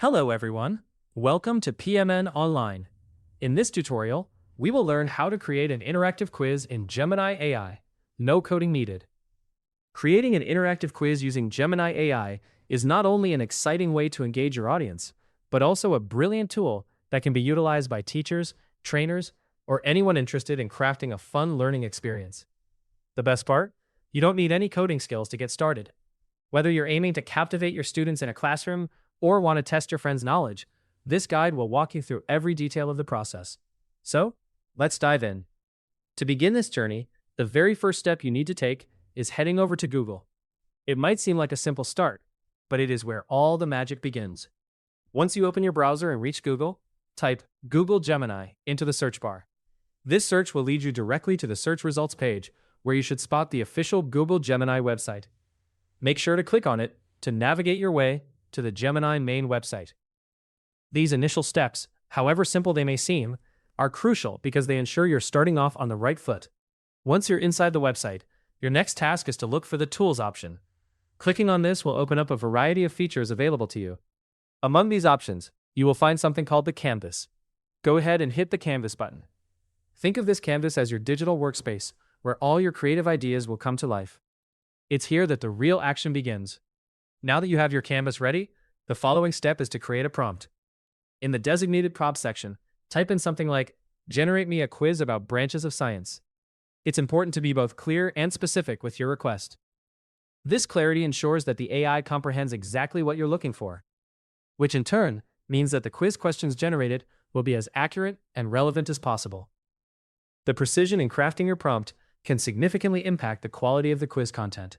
Hello everyone, welcome to PMN Online. In this tutorial, we will learn how to create an interactive quiz in Gemini AI. No coding needed. Creating an interactive quiz using Gemini AI is not only an exciting way to engage your audience, but also a brilliant tool that can be utilized by teachers, trainers, or anyone interested in crafting a fun learning experience. The best part? You don't need any coding skills to get started. Whether you're aiming to captivate your students in a classroom or want to test your friend's knowledge, this guide will walk you through every detail of the process. So, let's dive in. To begin this journey, the very first step you need to take is heading over to Google. It might seem like a simple start, but it is where all the magic begins. Once you open your browser and reach Google, type Google Gemini into the search bar. This search will lead you directly to the search results page, where you should spot the official Google Gemini website. Make sure to click on it to navigate your way to the Gemini main website. These initial steps, however simple they may seem, are crucial because they ensure you're starting off on the right foot. Once you're inside the website, your next task is to look for the Tools option. Clicking on this will open up a variety of features available to you. Among these options, you will find something called the Canvas. Go ahead and hit the Canvas button. Think of this canvas as your digital workspace, where all your creative ideas will come to life. It's here that the real action begins. Now that you have your canvas ready, the following step is to create a prompt. In the designated prompt section, type in something like, "Generate me a quiz about branches of science." It's important to be both clear and specific with your request. This clarity ensures that the AI comprehends exactly what you're looking for, which in turn means that the quiz questions generated will be as accurate and relevant as possible. The precision in crafting your prompt can significantly impact the quality of the quiz content.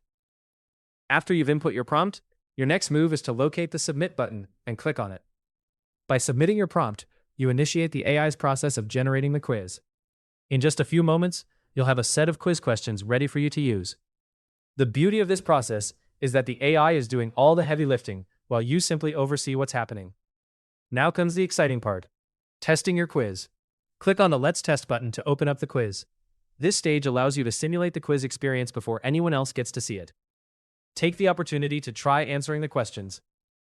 After you've input your prompt, your next move is to locate the Submit button and click on it. By submitting your prompt, you initiate the AI's process of generating the quiz. In just a few moments, you'll have a set of quiz questions ready for you to use. The beauty of this process is that the AI is doing all the heavy lifting while you simply oversee what's happening. Now comes the exciting part: testing your quiz. Click on the Let's Test button to open up the quiz. This stage allows you to simulate the quiz experience before anyone else gets to see it. Take the opportunity to try answering the questions.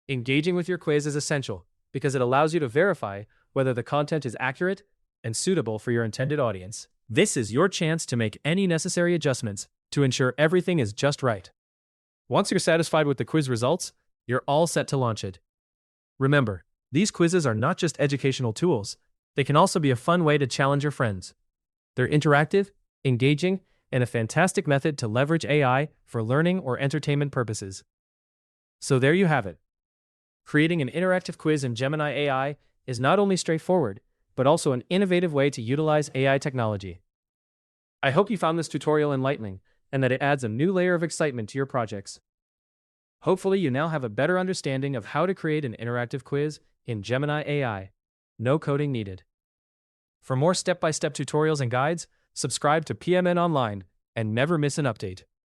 Engaging with your quiz is essential because it allows you to verify whether the content is accurate and suitable for your intended audience. This is your chance to make any necessary adjustments to ensure everything is just right. Once you're satisfied with the quiz results, you're all set to launch it. Remember, these quizzes are not just educational tools, they can also be a fun way to challenge your friends. They're interactive, engaging, and a fantastic method to leverage AI for learning or entertainment purposes. So there you have it. Creating an interactive quiz in Gemini AI is not only straightforward, but also an innovative way to utilize AI technology. I hope you found this tutorial enlightening and that it adds a new layer of excitement to your projects. Hopefully you now have a better understanding of how to create an interactive quiz in Gemini AI. No coding needed. For more step-by-step tutorials and guides, subscribe to PMN Online and never miss an update.